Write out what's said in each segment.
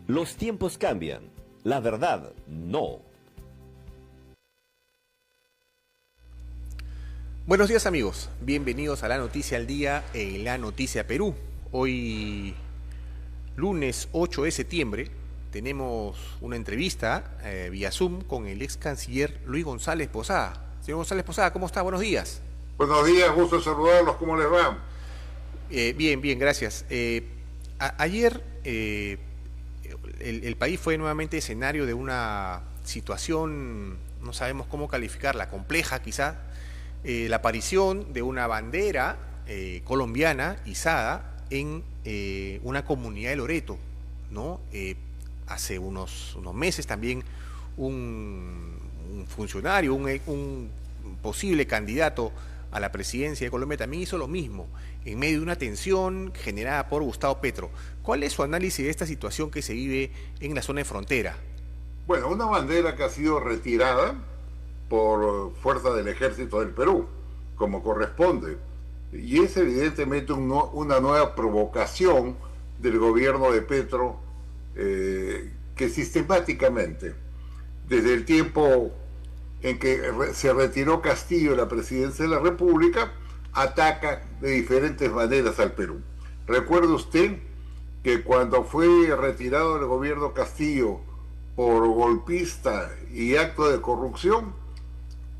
Los tiempos cambian, la verdad no. Buenos días amigos, bienvenidos a La Noticia al Día en La Noticia Perú. Hoy, lunes 8 de septiembre, tenemos una entrevista vía Zoom con el ex canciller Luis González Posada. Señor González Posada, ¿cómo está? Buenos días. Buenos días, gusto saludarlos, ¿cómo les va? Bien, gracias. Ayer el país fue nuevamente escenario de una situación, no sabemos cómo calificarla, compleja quizá, la aparición de una bandera colombiana izada en una comunidad de Loreto, ¿no? Hace unos meses también un funcionario, un posible candidato a la presidencia de Colombia también hizo lo mismo, en medio de una tensión generada por Gustavo Petro. ¿Cuál es su análisis de esta situación que se vive en la zona de frontera? Bueno, una bandera que ha sido retirada por fuerza del Ejército del Perú, como corresponde. Y es evidentemente una nueva provocación del gobierno de Petro, que sistemáticamente, desde el tiempo en que se retiró Castillo de la presidencia de la República, ataca de diferentes maneras al Perú. Recuerde usted que cuando fue retirado del gobierno Castillo por golpista y acto de corrupción,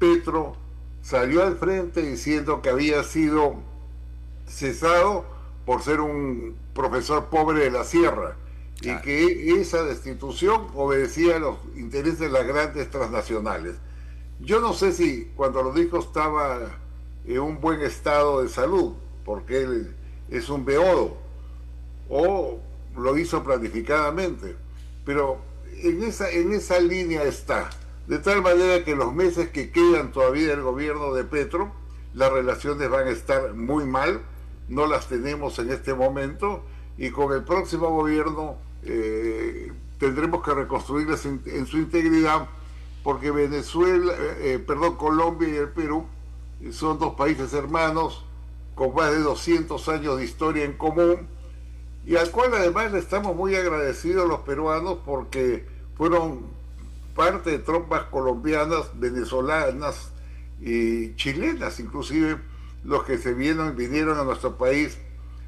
Petro salió al frente diciendo que había sido cesado por ser un profesor pobre de la sierra, claro, y que esa destitución obedecía a los intereses de las grandes transnacionales. Yo no sé si cuando lo dijo estaba en un buen estado de salud, porque él es un beodo, o lo hizo planificadamente, pero en esa línea está, de tal manera que los meses que quedan todavía del gobierno de Petro, las relaciones van a estar muy mal, no las tenemos en este momento, y con el próximo gobierno tendremos que reconstruirlas en su integridad, porque Colombia y el Perú son dos países hermanos con más de 200 años de historia en común, y al cual además le estamos muy agradecidos los peruanos porque fueron parte de tropas colombianas, venezolanas y chilenas inclusive, los que vinieron a nuestro país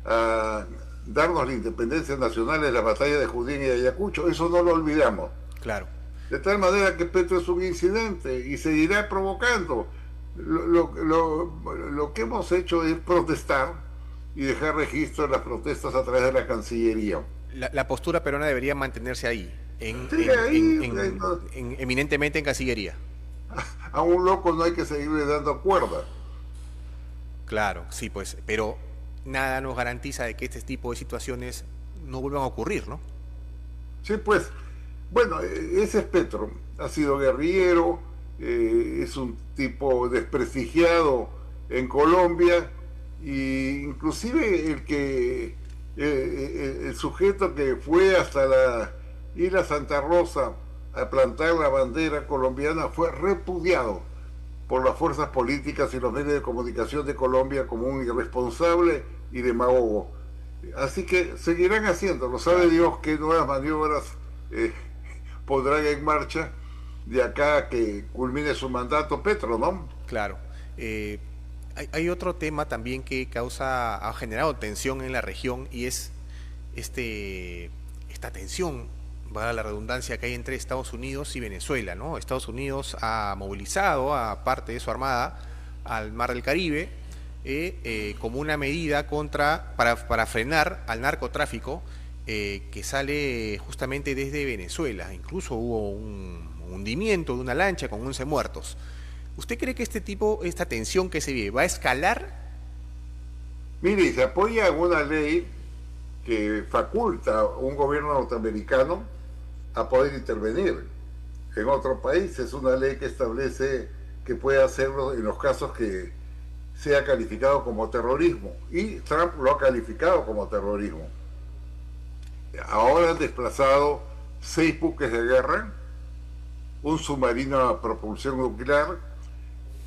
a darnos la independencia nacional en la batalla de Junín y Ayacucho. Eso no lo olvidamos. Claro. De tal manera que Petro es un incidente y seguirá provocando. Lo que hemos hecho es protestar y dejar registro de las protestas a través de la Cancillería. La postura peruana debería mantenerse ahí, eminentemente en Cancillería. A un loco no hay que seguirle dando cuerda. Claro, sí, pues, pero nada nos garantiza de que este tipo de situaciones no vuelvan a ocurrir, ¿no? Sí, pues, bueno, ese es Petro, ha sido guerrillero, es un tipo desprestigiado en Colombia, y inclusive el sujeto que fue hasta la isla Santa Rosa a plantar la bandera colombiana fue repudiado por las fuerzas políticas y los medios de comunicación de Colombia como un irresponsable y demagogo. Así que seguirán haciéndolo, sabe Dios qué nuevas maniobras pondrán en marcha de acá a que culmine su mandato Petro, ¿no? Claro. Hay otro tema también que ha generado tensión en la región, y es esta tensión, valga la redundancia, que hay entre Estados Unidos y Venezuela, ¿no? Estados Unidos ha movilizado a parte de su armada al Mar del Caribe como una medida para frenar al narcotráfico que sale justamente desde Venezuela. Incluso hubo un hundimiento de una lancha con 11 muertos. ¿Usted cree que esta tensión que se vive va a escalar? Mire, se apoya en una ley que faculta a un gobierno norteamericano a poder intervenir en otro país. Es una ley que establece que puede hacerlo en los casos que sea calificado como terrorismo, y Trump lo ha calificado como terrorismo. Ahora han desplazado 6 buques de guerra, un submarino a propulsión nuclear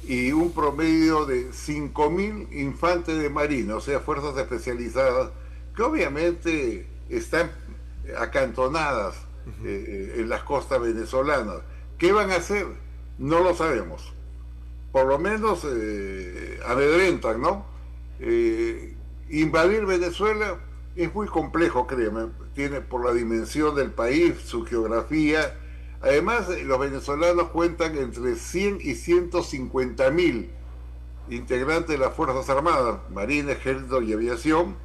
y un promedio de 5.000 infantes de marina, o sea, fuerzas especializadas, que obviamente están acantonadas en las costas venezolanas. ¿Qué van a hacer? No lo sabemos. Por lo menos amedrentan, ¿no? Invadir Venezuela es muy complejo, créeme, tiene por la dimensión del país, su geografía. Además, los venezolanos cuentan entre 100 y 150 mil integrantes de las Fuerzas Armadas, Marina, Ejército y Aviación,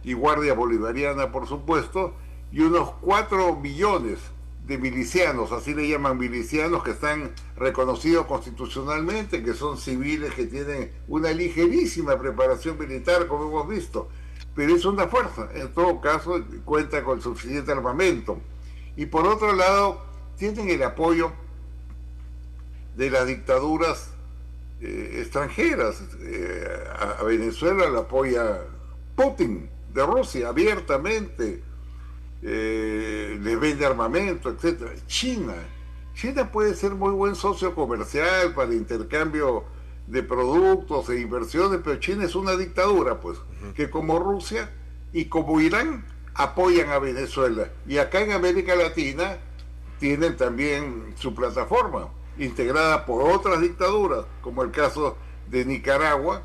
y Guardia Bolivariana, por supuesto, y unos 4 millones de milicianos, así le llaman milicianos, que están reconocidos constitucionalmente, que son civiles que tienen una ligerísima preparación militar, como hemos visto, pero es una fuerza, en todo caso cuenta con suficiente armamento. Y por otro lado, tienen el apoyo de las dictaduras extranjeras. A Venezuela la apoya Putin de Rusia abiertamente, les vende armamento, etcétera. China puede ser muy buen socio comercial para intercambio de productos e inversiones, pero China es una dictadura, pues, que como Rusia y como Irán apoyan a Venezuela. Y acá en América Latina tienen también su plataforma, integrada por otras dictaduras, como el caso de Nicaragua,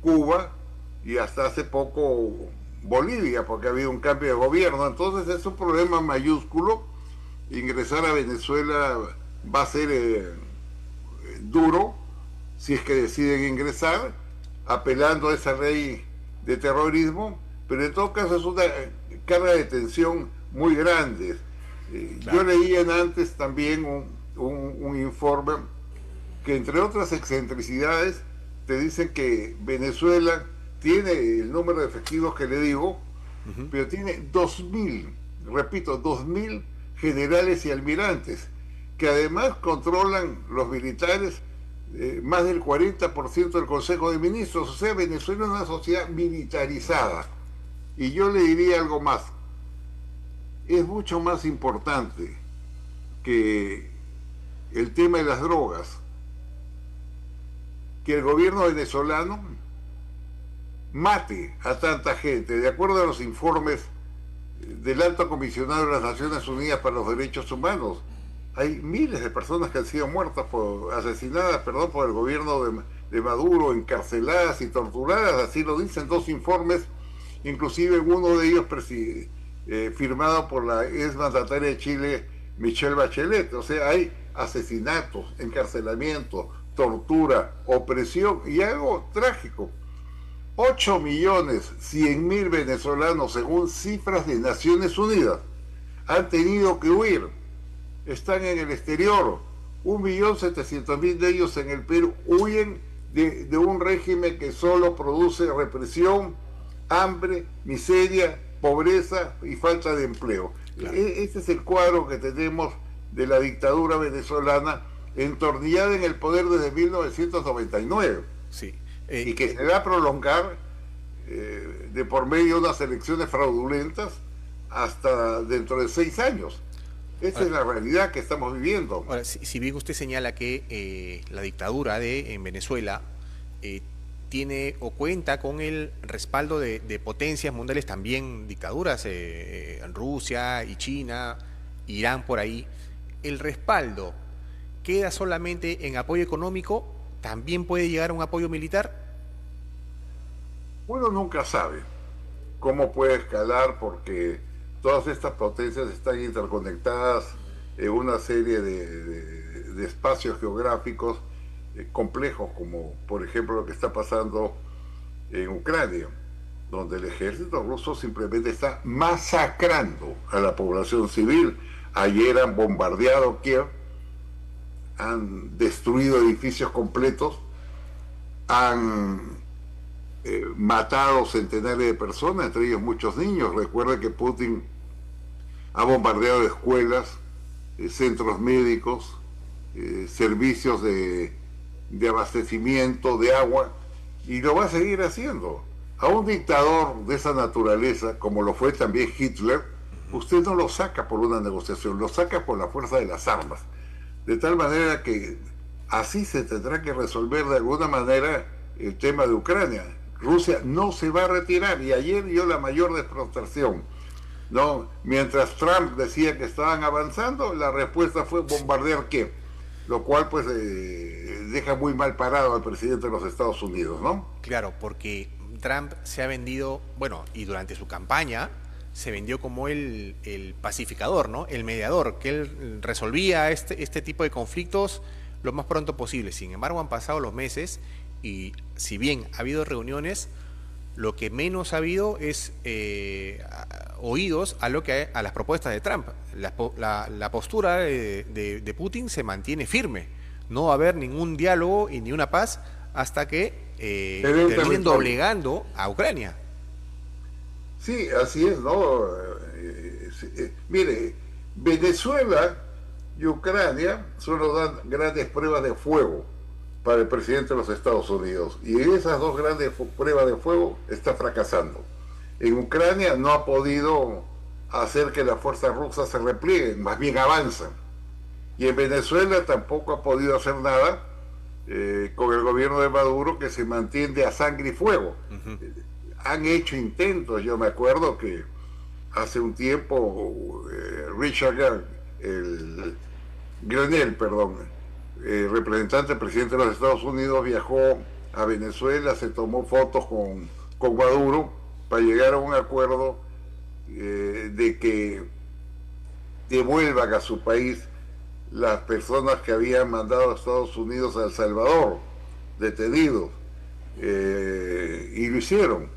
Cuba y hasta hace poco Bolivia, porque ha habido un cambio de gobierno. Entonces es un problema mayúsculo. Ingresar a Venezuela va a ser duro, si es que deciden ingresar, apelando a esa ley de terrorismo, pero en todo caso es una carga de tensión muy grande. Claro. Yo leía antes también un informe que, entre otras excentricidades, te dicen que Venezuela tiene el número de efectivos que le digo, pero tiene 2.000, repito, 2.000 generales y almirantes, que además controlan los militares más del 40% del Consejo de Ministros. O sea, Venezuela es una sociedad militarizada. Y yo le diría algo más. Es mucho más importante que el tema de las drogas, que el gobierno venezolano mate a tanta gente. De acuerdo a los informes del Alto Comisionado de las Naciones Unidas para los Derechos Humanos, hay miles de personas que han sido muertas, asesinadas por el gobierno de Maduro, encarceladas y torturadas. Así lo dicen 2 informes, inclusive uno de ellos firmado por la ex mandataria de Chile, Michelle Bachelet. O sea, hay asesinatos, encarcelamiento, tortura, opresión y algo trágico. 8.100.000 venezolanos, según cifras de Naciones Unidas, han tenido que huir. Están en el exterior. 1.700.000 de ellos en el Perú huyen de un régimen que solo produce represión, hambre, miseria, pobreza y falta de empleo. Claro. Este es el cuadro que tenemos de la dictadura venezolana, entornillada en el poder desde 1999. Sí. Y que se va a prolongar de por medio de unas elecciones fraudulentas hasta dentro de 6 años. Esa es la realidad que estamos viviendo. Ahora, si bien usted señala que la dictadura en Venezuela tiene o cuenta con el respaldo de potencias mundiales, también dictaduras, Rusia y China, Irán por ahí, ¿el respaldo queda solamente en apoyo económico? ¿También puede llegar a un apoyo militar? Uno nunca sabe cómo puede escalar, porque todas estas potencias están interconectadas en una serie de espacios geográficos complejos, como por ejemplo lo que está pasando en Ucrania, donde el ejército ruso simplemente está masacrando a la población civil. Ayer han bombardeado Kiev, han destruido edificios completos, han matado centenares de personas, entre ellos muchos niños. Recuerda que Putin ha bombardeado escuelas, centros médicos, servicios de abastecimiento de agua, y lo va a seguir haciendo. A un dictador de esa naturaleza, como lo fue también Hitler, usted no lo saca por una negociación, lo saca por la fuerza de las armas. De tal manera que así se tendrá que resolver de alguna manera el tema de Ucrania. Rusia no se va a retirar, y ayer dio la mayor demostración. ¿no? Mientras Trump decía que estaban avanzando, la respuesta fue bombardear Kiev, lo cual pues deja muy mal parado al presidente de los Estados Unidos, ¿no? Claro, porque Trump se ha vendido, bueno, y durante su campaña se vendió como el pacificador, ¿no? El mediador, que él resolvía este tipo de conflictos lo más pronto posible. Sin embargo, han pasado los meses y si bien ha habido reuniones, lo que menos ha habido es oídos a las propuestas de Trump. La postura de Putin se mantiene firme. No va a haber ningún diálogo y ni una paz hasta que terminen doblegando a Ucrania. Sí, así es, ¿no? Mire, Venezuela y Ucrania solo dan grandes pruebas de fuego para el presidente de los Estados Unidos. Y esas dos grandes pruebas de fuego está fracasando. En Ucrania no ha podido hacer que las fuerzas rusas se replieguen, más bien avanzan. Y en Venezuela tampoco ha podido hacer nada con el gobierno de Maduro, que se mantiene a sangre y fuego. Han hecho intentos, yo me acuerdo que hace un tiempo Richard Grenell, representante del presidente de los Estados Unidos, viajó a Venezuela, se tomó fotos con Maduro para llegar a un acuerdo de que devuelvan a su país las personas que habían mandado a Estados Unidos a El Salvador, detenidos, y lo hicieron.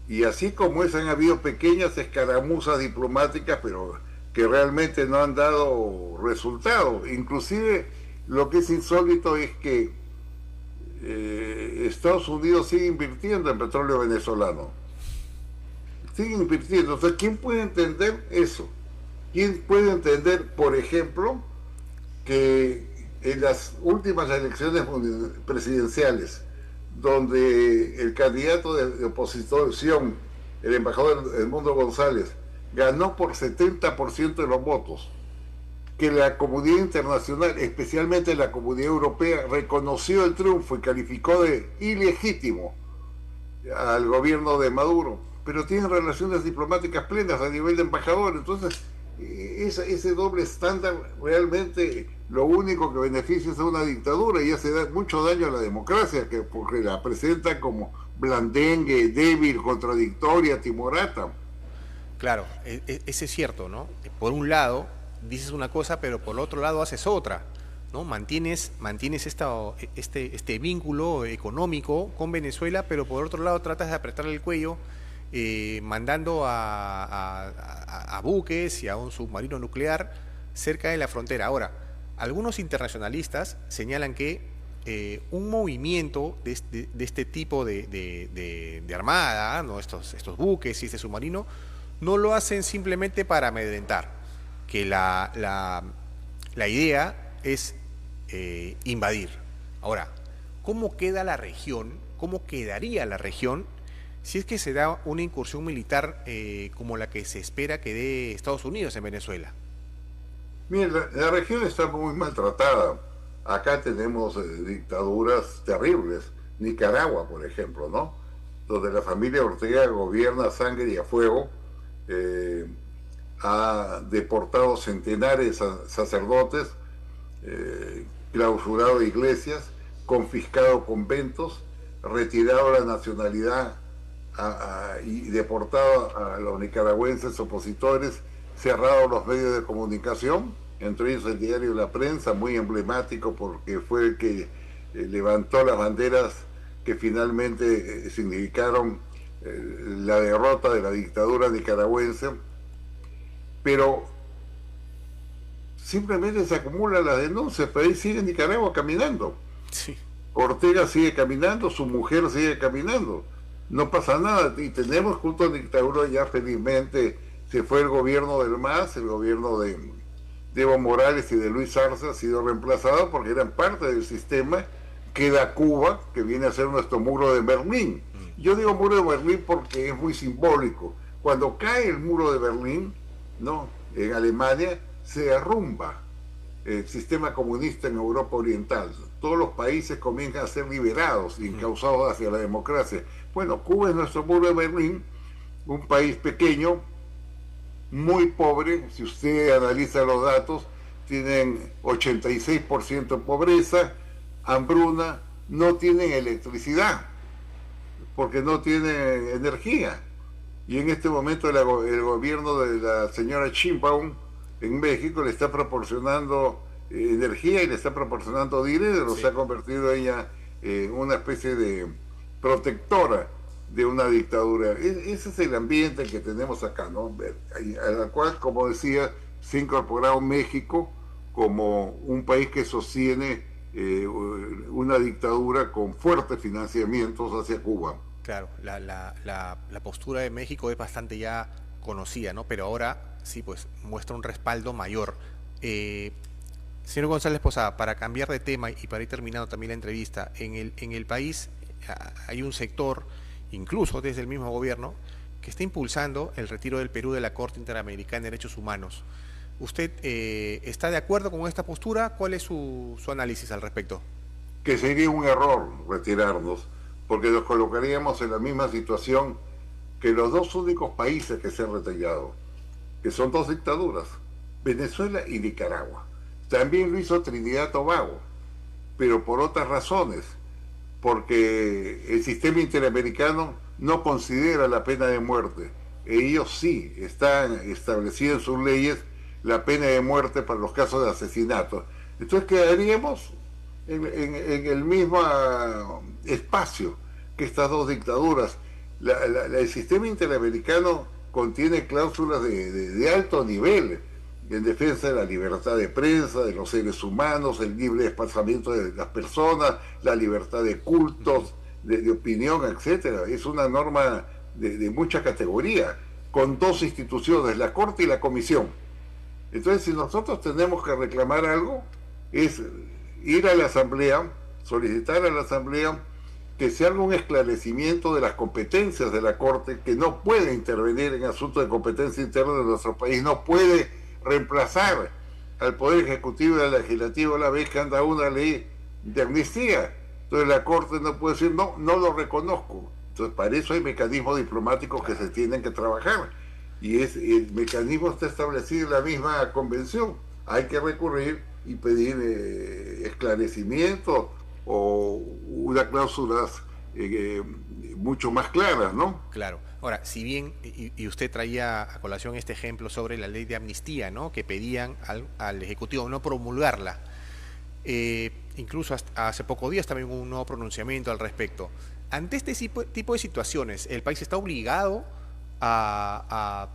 Y así como es, han habido pequeñas escaramuzas diplomáticas, pero que realmente no han dado resultado. Inclusive lo que es insólito es que Estados Unidos sigue invirtiendo en petróleo venezolano. Sigue invirtiendo. Entonces, ¿quién puede entender eso? ¿Quién puede entender, por ejemplo, que en las últimas elecciones presidenciales, donde el candidato de oposición, el embajador Edmundo González, ganó por 70% de los votos, que la comunidad internacional, especialmente la comunidad europea, reconoció el triunfo y calificó de ilegítimo al gobierno de Maduro, pero tienen relaciones diplomáticas plenas a nivel de embajador? Entonces, ese doble estándar realmente lo único que beneficia es a una dictadura y hace mucho daño a la democracia, porque la presenta como blandengue, débil, contradictoria, timorata. Claro, ese es cierto, ¿no? Por un lado dices una cosa, pero por otro lado haces otra, ¿no? Mantienes este vínculo económico con Venezuela, pero por otro lado tratas de apretarle el cuello, mandando a buques y a un submarino nuclear cerca de la frontera. Ahora, algunos internacionalistas señalan que un movimiento de este tipo de armada, ¿no? estos buques y este submarino, no lo hacen simplemente para amedrentar, que la idea es invadir. Ahora, ¿cómo queda la región? ¿Cómo quedaría la región si es que se da una incursión militar como la que se espera que dé Estados Unidos en Venezuela? Miren, la región está muy maltratada. Acá tenemos dictaduras terribles. Nicaragua, por ejemplo, ¿no? Donde la familia Ortega gobierna a sangre y a fuego, ha deportado centenares de sacerdotes, clausurado iglesias, confiscado conventos, retirado la nacionalidad y deportado a los nicaragüenses opositores, cerrado los medios de comunicación, entre ellos el diario La Prensa, muy emblemático porque fue el que levantó las banderas que finalmente significaron la derrota de la dictadura nicaragüense, pero simplemente se acumulan las denuncias, pero ahí sigue Nicaragua caminando. Sí. Ortega sigue caminando, su mujer sigue caminando, no pasa nada, y tenemos junto a la dictadura ya felizmente se fue el gobierno del MAS, el gobierno de Evo Morales y de Luis Arce ha sido reemplazado porque eran parte del sistema. Queda Cuba, que viene a ser nuestro muro de Berlín. Yo digo muro de Berlín porque es muy simbólico. Cuando cae el muro de Berlín, ¿no?, en Alemania, se derrumba el sistema comunista en Europa Oriental. Todos los países comienzan a ser liberados y encauzados hacia la democracia. Bueno, Cuba es nuestro muro de Berlín, un país pequeño, muy pobre. Si usted analiza los datos, tienen 86% de pobreza, hambruna, no tienen electricidad, porque no tienen energía. Y en este momento el gobierno de la señora Sheinbaum en México le está proporcionando energía y le está proporcionando dinero, sí. Se ha convertido ella en una especie de protectora de una dictadura. Ese es el ambiente que tenemos acá, ¿no? A la cual, como decía, se ha incorporado México como un país que sostiene una dictadura con fuertes financiamientos hacia Cuba. Claro, la postura de México es bastante ya conocida, ¿no? Pero ahora sí, pues muestra un respaldo mayor. Señor González Posada, para cambiar de tema y para ir terminando también la entrevista, en el país hay un sector, incluso desde el mismo gobierno, que está impulsando el retiro del Perú de la Corte Interamericana de Derechos Humanos. ¿Usted está de acuerdo con esta postura? ¿Cuál es su análisis al respecto? Que sería un error retirarnos, porque nos colocaríamos en la misma situación que los dos únicos países que se han retirado, que son dos dictaduras, Venezuela y Nicaragua. También lo hizo Trinidad y Tobago, pero por otras razones, porque el sistema interamericano no considera la pena de muerte. Ellos sí están establecidos en sus leyes la pena de muerte para los casos de asesinato. Entonces quedaríamos en el mismo espacio que estas dos dictaduras. El sistema interamericano contiene cláusulas de alto nivel en defensa de la libertad de prensa, de los seres humanos, el libre desplazamiento de las personas, la libertad de cultos, de opinión, etcétera. Es una norma de mucha categoría, con dos instituciones, la Corte y la Comisión. Entonces, si nosotros tenemos que reclamar algo, es ir a la Asamblea, solicitar a la Asamblea que se haga un esclarecimiento de las competencias de la Corte, que no puede intervenir en asuntos de competencia interna de nuestro país, no puede reemplazar al Poder Ejecutivo y al Legislativo a la vez que anda una ley de amnistía. Entonces la Corte no puede decir, no lo reconozco. Entonces para eso hay mecanismos diplomáticos que se tienen que trabajar. Y el mecanismo está establecido en la misma convención. Hay que recurrir y pedir esclarecimiento o unas cláusulas mucho más claras, ¿no? Claro. Ahora, si bien, y usted traía a colación este ejemplo sobre la ley de amnistía, ¿no? Que pedían al Ejecutivo no promulgarla. Incluso hasta hace pocos días también hubo un nuevo pronunciamiento al respecto. Ante este tipo de situaciones, ¿el país está obligado a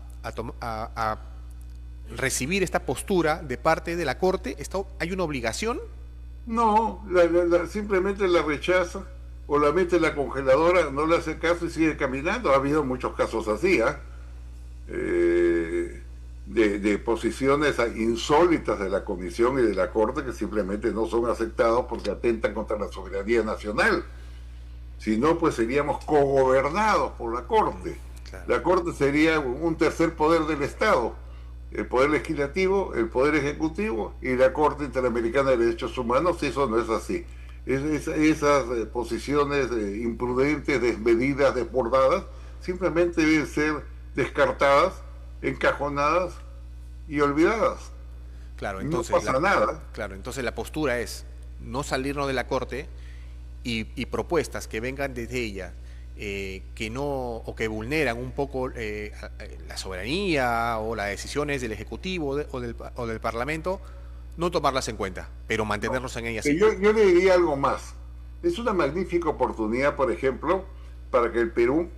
recibir esta postura de parte de la Corte? ¿Hay una obligación? No, simplemente la rechaza o la mete en la congeladora, no le hace caso y sigue caminando. Ha habido muchos casos así, de posiciones insólitas de la Comisión y de la Corte que simplemente no son aceptados porque atentan contra la soberanía nacional. Si no, pues seríamos cogobernados por la Corte. Claro. La Corte sería un tercer poder del Estado, el Poder Legislativo, el Poder Ejecutivo y la Corte Interamericana de Derechos Humanos. Eso no es así. Esas posiciones imprudentes, desmedidas, desbordadas, simplemente deben ser descartadas, encajonadas y olvidadas. Claro, entonces no pasa nada. Claro, entonces la postura es no salirnos de la Corte y propuestas que vengan desde ella que no, o que vulneran un poco la soberanía o las decisiones del Ejecutivo o del Parlamento, no tomarlas en cuenta, pero mantenernos en ellas. Yo le diría algo más. Es una magnífica oportunidad, por ejemplo, para que el Perú,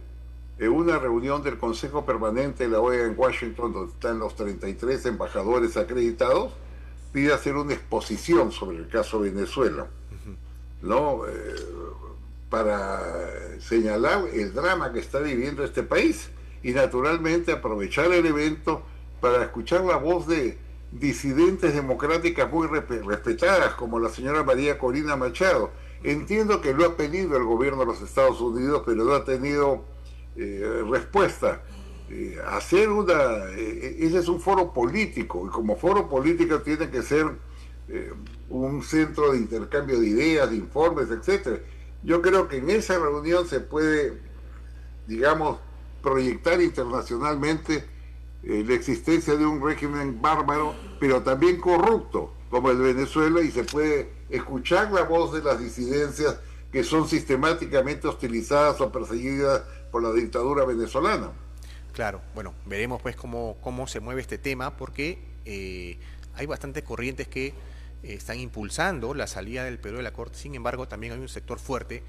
en una reunión del Consejo Permanente de la OEA en Washington, donde están los 33 embajadores acreditados, pida hacer una exposición sobre el caso Venezuela, ¿no? Para señalar el drama que está viviendo este país y naturalmente aprovechar el evento para escuchar la voz de disidentes democráticas muy respetadas como la señora María Corina Machado. Entiendo que lo ha pedido el gobierno de los Estados Unidos, pero no ha tenido respuesta. Ese es un foro político y como foro político tiene que ser un centro de intercambio de ideas, de informes, etcétera. Yo creo que en esa reunión se puede, digamos, proyectar internacionalmente la existencia de un régimen bárbaro, pero también corrupto, como el de Venezuela, y se puede escuchar la voz de las disidencias que son sistemáticamente hostilizadas o perseguidas por la dictadura venezolana. Claro, bueno, veremos pues cómo se mueve este tema, porque hay bastantes corrientes que están impulsando la salida del Perú de la Corte. Sin embargo, también hay un sector fuerte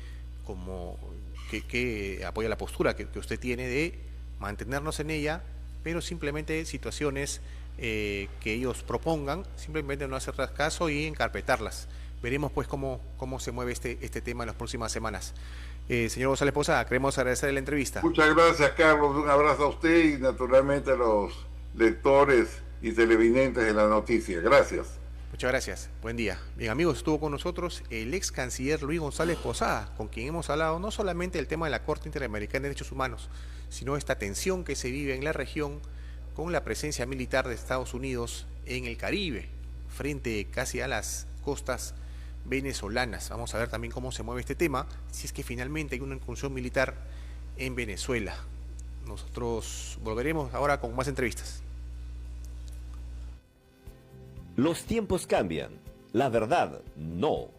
que apoya la postura que usted tiene de mantenernos en ella, pero simplemente situaciones que ellos propongan, simplemente no hacerlas caso y encarpetarlas. Veremos pues cómo se mueve este tema en las próximas semanas. Señor González Posada, queremos agradecer la entrevista. Muchas gracias, Carlos. Un abrazo a usted y naturalmente a los lectores y televidentes de la noticia. Gracias. Muchas gracias. Buen día. Bien, amigos, estuvo con nosotros el ex canciller Luis González Posada, con quien hemos hablado no solamente del tema de la Corte Interamericana de Derechos Humanos, sino esta tensión que se vive en la región con la presencia militar de Estados Unidos en el Caribe, frente casi a las costas venezolanas. Vamos a ver también cómo se mueve este tema, si es que finalmente hay una incursión militar en Venezuela. Nosotros volveremos ahora con más entrevistas. Los tiempos cambian, la verdad no.